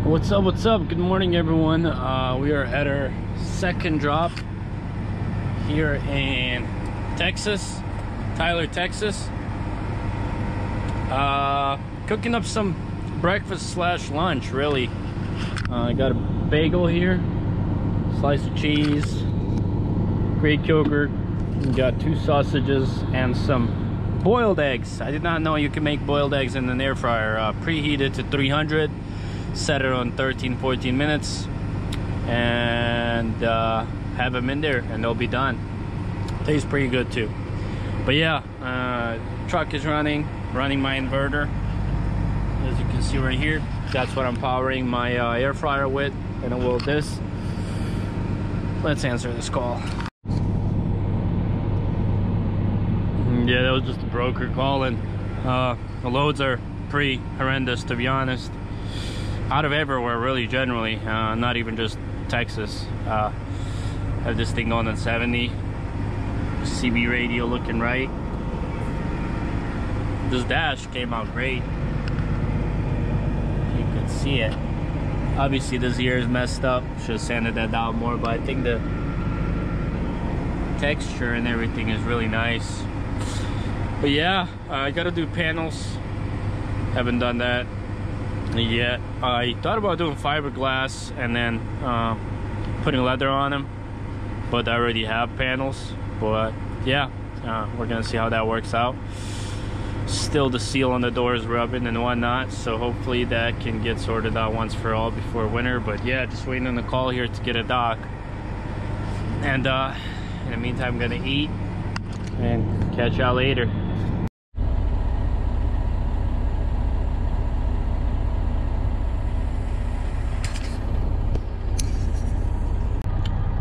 What's up? Good morning, everyone. We are at our second drop here in Texas, Tyler, Texas. Cooking up some breakfast slash lunch, really. I got a bagel here, slice of cheese, Greek yogurt. We got 2 sausages and some boiled eggs. I did not know you can make boiled eggs in an air fryer. Preheated to 300. Set it on 13-14 minutes and have them in there and they'll be done. Tastes pretty good too. But yeah, truck is running my inverter, as you can see right here. That's what I'm powering my air fryer with. And I will this. Let's answer this call. Yeah, that was just a broker calling. The loads are pretty horrendous, to be honest. Out of everywhere, really, generally, not even just Texas. Have this thing going on 70. CB radio looking right. This dash came out great. You could see it. Obviously this ear is messed up. Should have sanded that down more, but I think the texture and everything is really nice. But yeah, I gotta do panels. Haven't done that yet. I thought about doing fiberglass and then putting leather on them, but I already have panels. But yeah, we're gonna see how that works out. Still, the seal on the door is rubbing and whatnot, so hopefully that can get sorted out once for all before winter. But yeah, just waiting on the call here to get a dock. And in the meantime, I'm gonna eat and catch y'all later.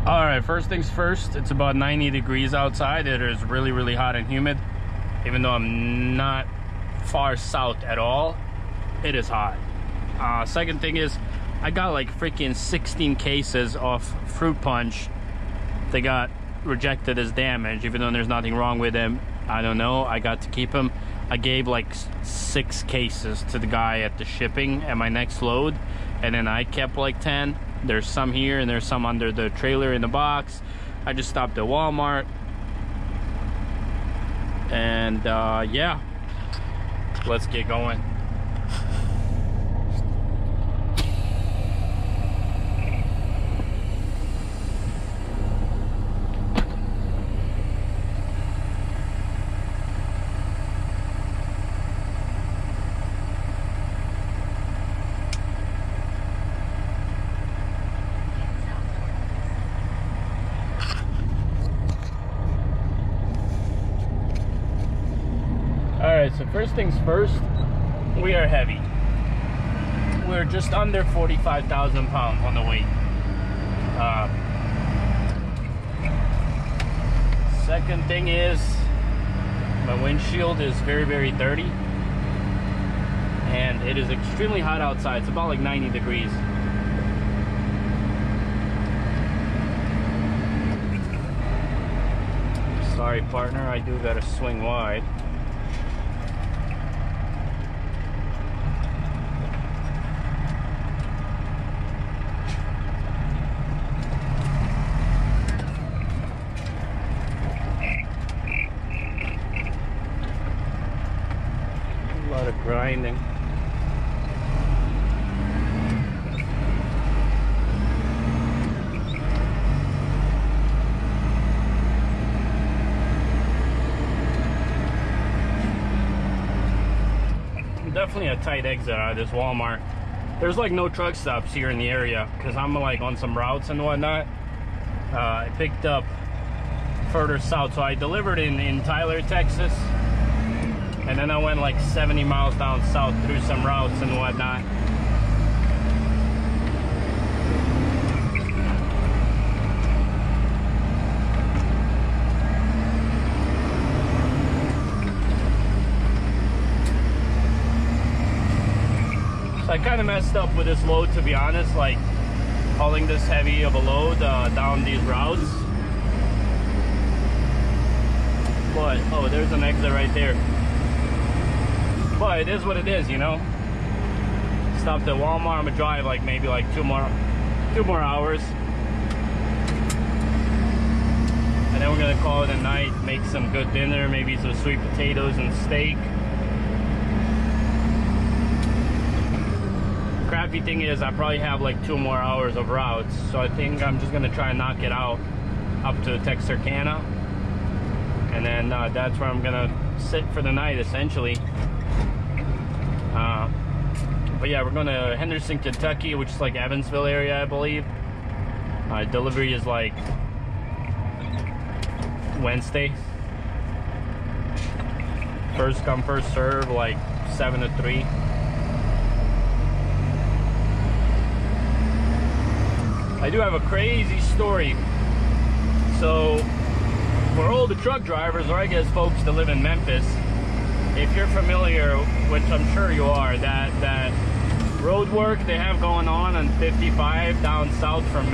Alright, first things first, it's about 90 degrees outside. It is really hot and humid. Even though I'm not far south at all, it is hot. Second thing is, I got like freaking 16 cases of fruit punch. They got rejected as damaged, even though there's nothing wrong with them. I don't know, I got to keep them. I gave like 6 cases to the guy at the shipping at my next load, and then I kept like 10. There's some here and there's some under the trailer in the box. I just stopped at Walmart. And yeah, let's get going. Alright, so first things first, we are heavy. We're just under 45,000 pounds on the weight. Second thing is, my windshield is very dirty. And it is extremely hot outside. It's about like 90 degrees. Sorry, partner, I do gotta swing wide. Grinding. Definitely a tight exit out of this Walmart. There's like no truck stops here in the area because I'm like on some routes and whatnot. I picked up further south, so I delivered in Tyler, Texas. And then I went like 70 miles down south through some routes and whatnot. So I kind of messed up with this load, to be honest, like hauling this heavy of a load down these routes. But, oh, there's an exit right there. But it is what it is, you know? stopped at Walmart. I'm gonna drive like maybe like two more hours. And then we're gonna call it a night, make some good dinner, maybe some sweet potatoes and steak. Crappy thing is I probably have like 2 more hours of routes, so I think I'm just gonna try and knock it out up to Texarkana, and then that's where I'm gonna sit for the night essentially. But yeah, we're going to Henderson, Kentucky, which is like Evansville area, I believe. Delivery is like Wednesday. First come, first serve, like 7 to 3. I do have a crazy story. So, for all the truck drivers, or I guess folks that live in Memphis, if you're familiar, which I'm sure you are, that road work they have going on 55 down south from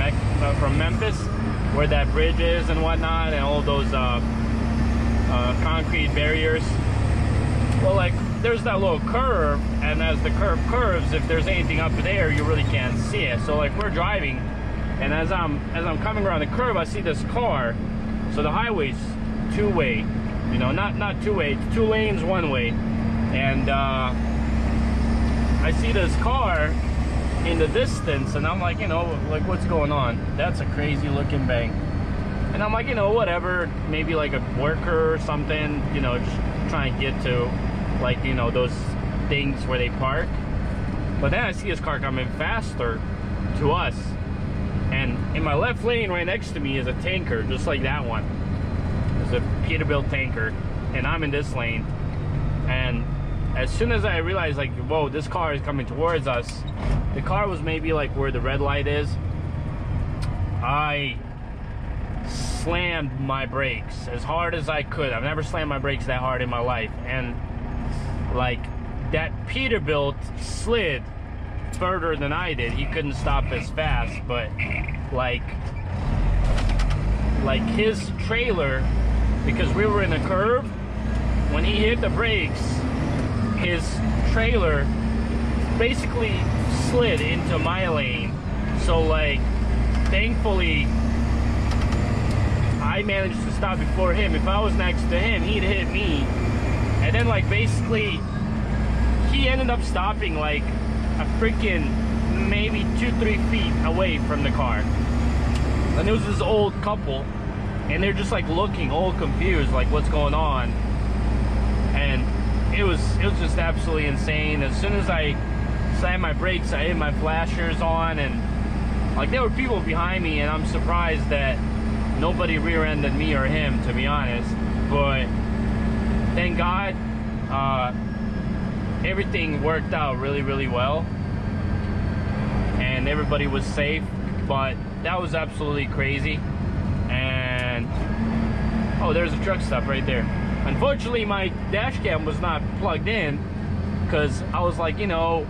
Memphis, where that bridge is and whatnot, and all those concrete barriers. Well, like, there's that little curve, and as the curve curves, if there's anything up there, you really can't see it. So like, we're driving, and as I'm coming around the curve, I see this car. So the highway's 2-way, you know, not 2-way, 2 lanes 1 way, and I see this car in the distance, and I'm like, you know, like, what's going on? That's a crazy looking bank. And I'm like, you know, whatever, maybe like a worker or something, you know, just trying to get to, like, you know, those things where they park. But then I see this car coming faster to us, and in my left lane right next to me is a tanker, just like that one. It's a Peterbilt tanker, and I'm in this lane. And as soon as I realized, like, whoa, this car is coming towards us, the car was maybe like where the red light is. I slammed my brakes as hard as I could. I've never slammed my brakes that hard in my life. And like, that Peterbilt slid further than I did. He couldn't stop as fast, but like his trailer, because we were in a curve, when he hit the brakes, his trailer basically slid into my lane. So like, thankfully I managed to stop before him. If I was next to him, he'd hit me. And then like, basically he ended up stopping like a freaking maybe 2-3 feet away from the car. And it was this old couple, and they're just like looking all confused, like, what's going on? And it was just absolutely insane. As soon as I slammed my brakes, I hit my flashers on, and like, there were people behind me, and I'm surprised that nobody rear-ended me or him, to be honest. But thank God, everything worked out really, really well, and everybody was safe. But that was absolutely crazy. And oh, there's a truck stop right there. Unfortunately, my dash cam was not plugged in, because I was like, you know,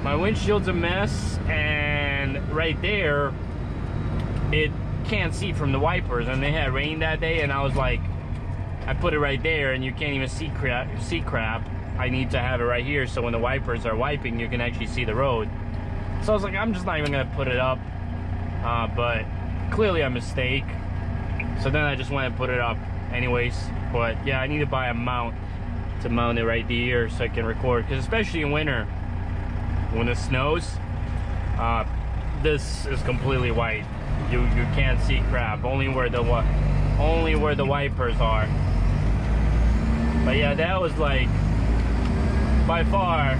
my windshield's a mess, and right there it can't see from the wipers, and they had rain that day, and I was like, I put it right there and you can't even see crap. I need to have it right here, so when the wipers are wiping, you can actually see the road. So I was like, I'm just not even gonna put it up, but clearly a mistake. So then I just went and put it up anyways. But yeah, I need to buy a mount to mount it right here so I can record, because especially in winter when it snows, this is completely white. You can't see crap, only where the wipers are. But yeah, that was like by far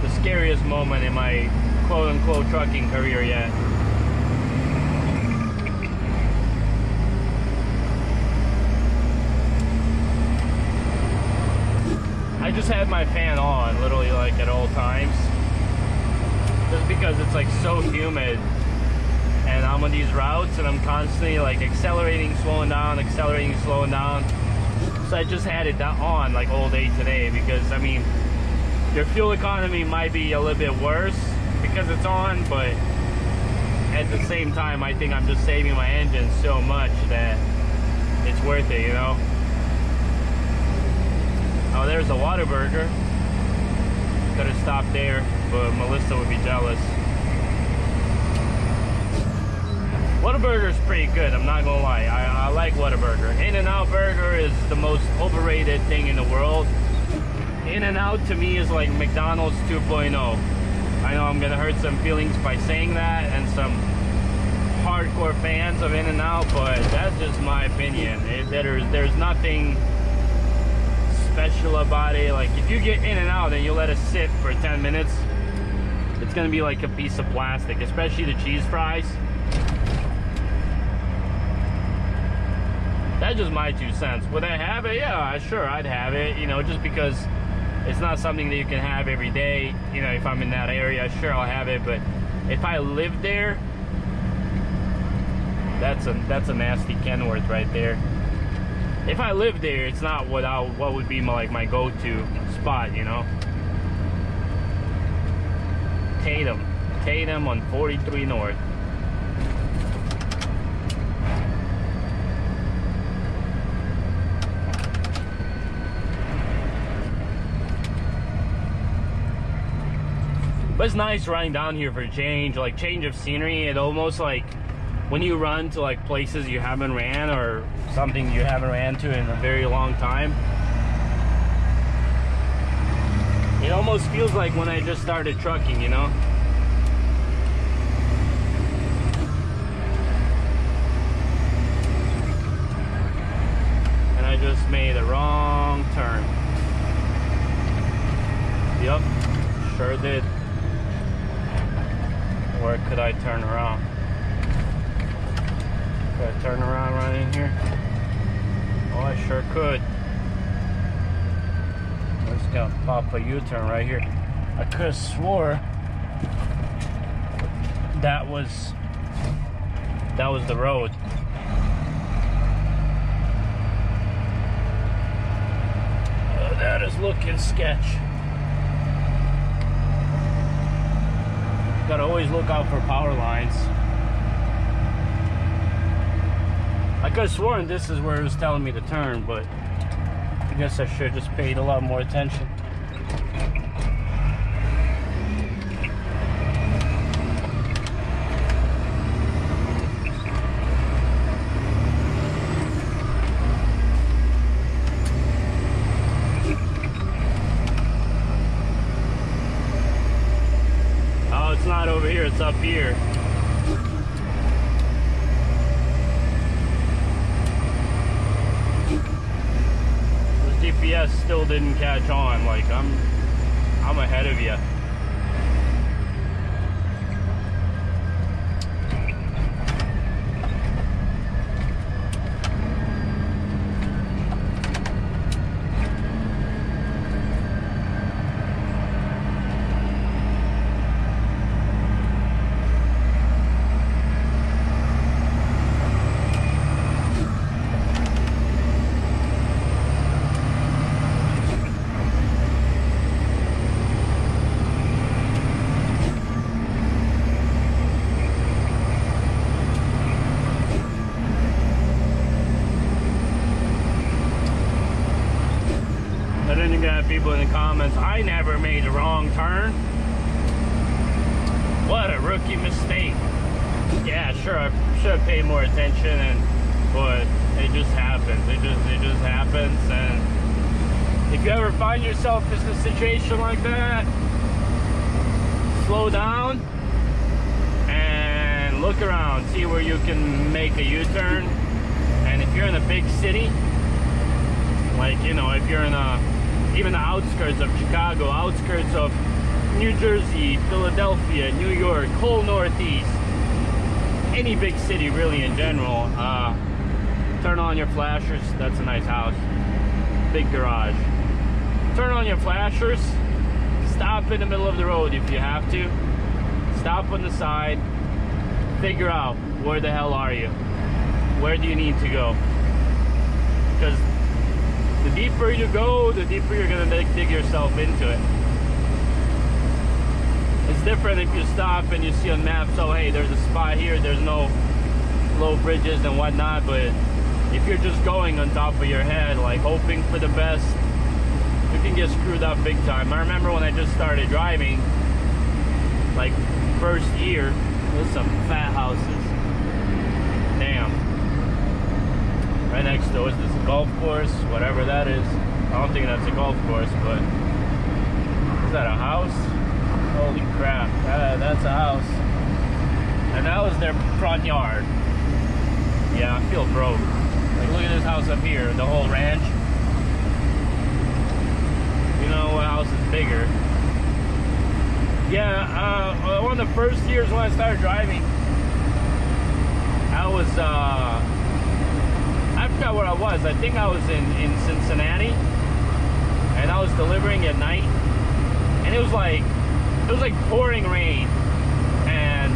the scariest moment in my quote-unquote trucking career yet. I just had my fan on literally like at all times, just because it's like so humid, and I'm on these routes and I'm constantly like accelerating, slowing down, accelerating, slowing down. So I just had it on like all day today, because I mean, your fuel economy might be a little bit worse because it's on, but at the same time, I think I'm just saving my engine so much that it's worth it, you know? Oh, there's a Whataburger. Could have stopped there, but Melissa would be jealous. Whataburger is pretty good, I'm not gonna lie. I like Whataburger. In-N-Out Burger is the most overrated thing in the world. In-N-Out to me is like McDonald's 2.0. I know I'm gonna hurt some feelings by saying that, and some hardcore fans of In-N-Out, but that's just my opinion. There's nothing special about it. Like, if you get In-N-Out and you let it sit for 10 minutes, it's gonna be like a piece of plastic, especially the cheese fries. That's just my 2 cents. Would I have it? Yeah, sure, I'd have it, you know, just because it's not something that you can have every day. You know, if I'm in that area, sure, I'll have it. But if I live there, that's a nasty Kenworth right there. If I live there, it's not what would be my go-to spot, you know. Tatum on 43 North. But it's nice riding down here for a change, like change of scenery. It almost like when you run to like places you haven't ran or something you haven't ran to in a very long time, it almost feels like when I just started trucking, you know? And I just made a wrong turn. Yep, sure did. Where could I turn around? Could I turn around right in here? Oh, I sure could. I'm just gonna pop a U-turn right here. I could have swore that was the road. That is looking sketch. Gotta always look out for power lines. I could have sworn this is where it was telling me to turn, but I guess I should have just paid a lot more attention. Oh, it's not over here, it's up here. GPS still didn't catch on. Like I'm ahead of you. People in the comments, I never made a wrong turn. What a rookie mistake. Yeah, sure, I should have paid more attention, but it just happens. It just happens. And if you ever find yourself in a situation like that, slow down and look around, see where you can make a U-turn. And if you're in a big city, like, you know, if you're in even the outskirts of Chicago, outskirts of New Jersey, Philadelphia, New York, whole Northeast, any big city really in general, turn on your flashers. That's a nice house, big garage. Turn on your flashers, stop in the middle of the road if you have to, stop on the side, figure out where the hell are you, where do you need to go, because the deeper you go, the deeper you're gonna dig yourself into it. It's different if you stop and you see on maps, oh hey, there's a spot here, there's no low bridges and whatnot, but if you're just going on top of your head, like hoping for the best, you can get screwed up big time. I remember when I just started driving, like first year, there's some fat houses. Damn. Right next to us, there's a golf course, whatever that is. I don't think that's a golf course, but is that a house? Holy crap, that's a house. And that was their front yard. Yeah, I feel broke. Like, look at this house up here, the whole ranch. You know what house is bigger? Yeah, one of the first years when I started driving, I was, I forgot where I was. I think I was in Cincinnati, and I was delivering at night, and it was like pouring rain, and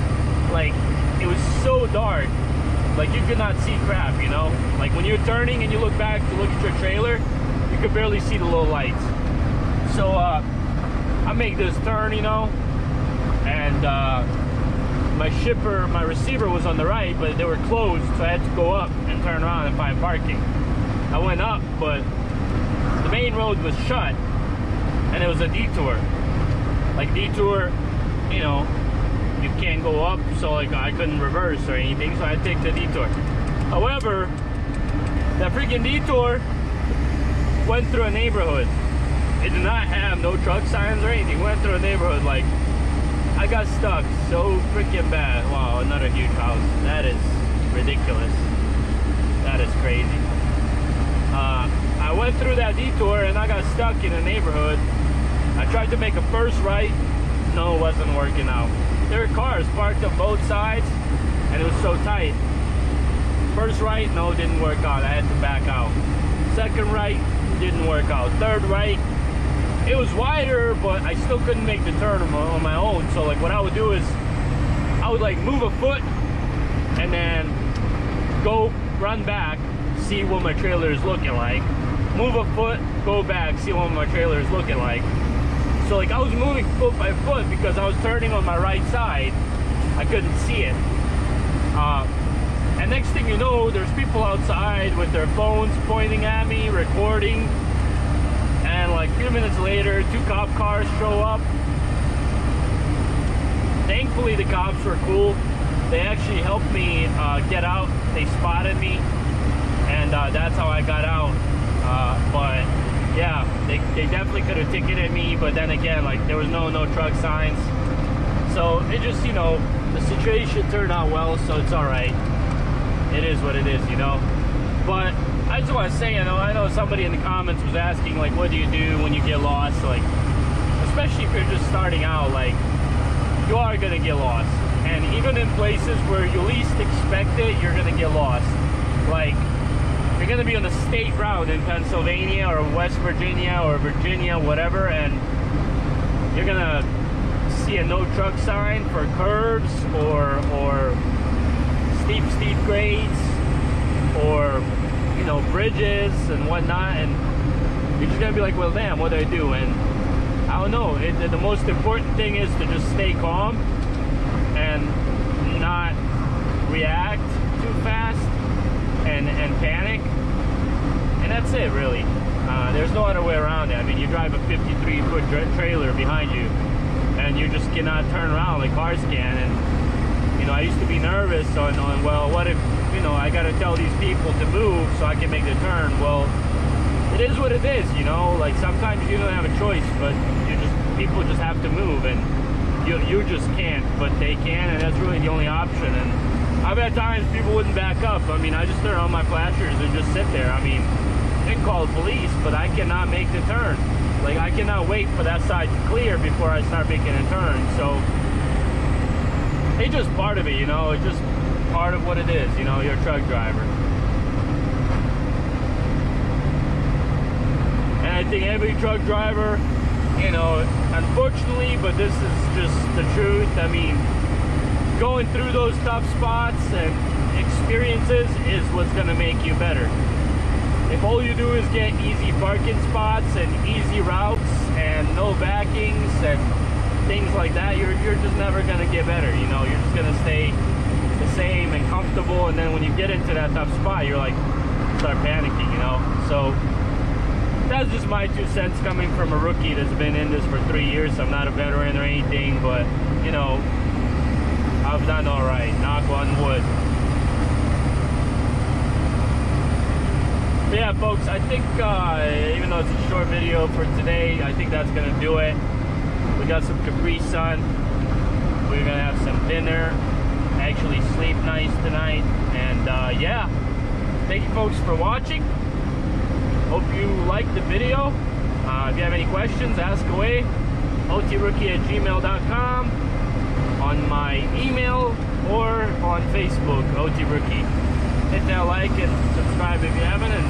like it was so dark, like you could not see crap, you know. Like when you're turning and you look back to look at your trailer, you could barely see the little lights. So I make this turn, you know, and my receiver was on the right, but they were closed, so I had to go up and turn around and find parking. I went up, but the main road was shut, and it was a detour. Like detour, you know, you can't go up, so like I couldn't reverse or anything, so I had to take the detour. However, that freaking detour went through a neighborhood. It did not have no truck signs or anything. It went through a neighborhood. Like, I got stuck so freaking bad. Wow, another huge house. That is ridiculous. That is crazy. I went through that detour and I got stuck in a neighborhood. I tried to make a first right. No, it wasn't working out. There were cars parked on both sides and it was so tight. First right, no, didn't work out. I had to back out. Second right, didn't work out. Third right, it was wider, but I still couldn't make the turn on my own. So like what I would do is I would like move a foot and then go run back, see what my trailer is looking like. Move a foot, go back, see what my trailer is looking like. So like I was moving foot by foot because I was turning on my right side. I couldn't see it. And next thing you know, there's people outside with their phones pointing at me, recording. And like a few minutes later, 2 cop cars show up. Thankfully, the cops were cool. They actually helped me get out. They spotted me, and that's how I got out. But yeah, they definitely could have ticketed me, but then again, like there was no truck signs. So it just, you know, the situation turned out well, so it's all right. It is what it is, you know. But I just want to say, I know somebody in the comments was asking, like, what do you do when you get lost? Like, especially if you're just starting out, like, you are going to get lost. And even in places where you least expect it, you're going to get lost. Like, you're going to be on the state route in Pennsylvania or West Virginia or Virginia, whatever, and you're going to see a no truck sign for curbs or steep grades or, you know, bridges and whatnot, and you're just gonna be like, well, damn, what do I do? And I don't know, the most important thing is to just stay calm and not react too fast and panic, and that's it, really. There's no other way around it. I mean, you drive a 53-foot trailer behind you and you just cannot turn around like cars can. And you know, I used to be nervous on well, what if, you know, I got to tell these people to move so I can make the turn. Well, it is what it is, you know. Like sometimes you don't have a choice, but people just have to move, and you just can't, but they can, and that's really the only option. And I've had times people wouldn't back up. I mean, I just turn on my flashers and just sit there. I mean, they call the police, but I cannot make the turn. Like, I cannot wait for that side to clear before I start making a turn. So it's just part of it, you know. It's just part of what it is, you know. You're a truck driver. And I think every truck driver, you know, unfortunately, but this is just the truth. I mean, going through those tough spots and experiences is what's going to make you better. If all you do is get easy parking spots and easy routes and no backings and things like that, you're just never going to get better, you know. You're just going to stay the same and comfortable, and then when you get into that tough spot, you're like, start panicking, you know. So that's just my 2 cents coming from a rookie that's been in this for 3 years. I'm not a veteran or anything, but you know, I've done all right, knock on wood. But yeah, folks, I think even though it's a short video for today, I think that's gonna do it. We got some Capri Sun. We're gonna have some dinner, actually sleep nice tonight, and yeah, thank you folks for watching. Hope you liked the video. If you have any questions, ask away. otrookie@gmail.com, on my email, or on Facebook, otrookie. Hit that like and subscribe if you haven't, and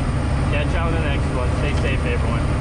catch you on the next one. Stay safe, everyone.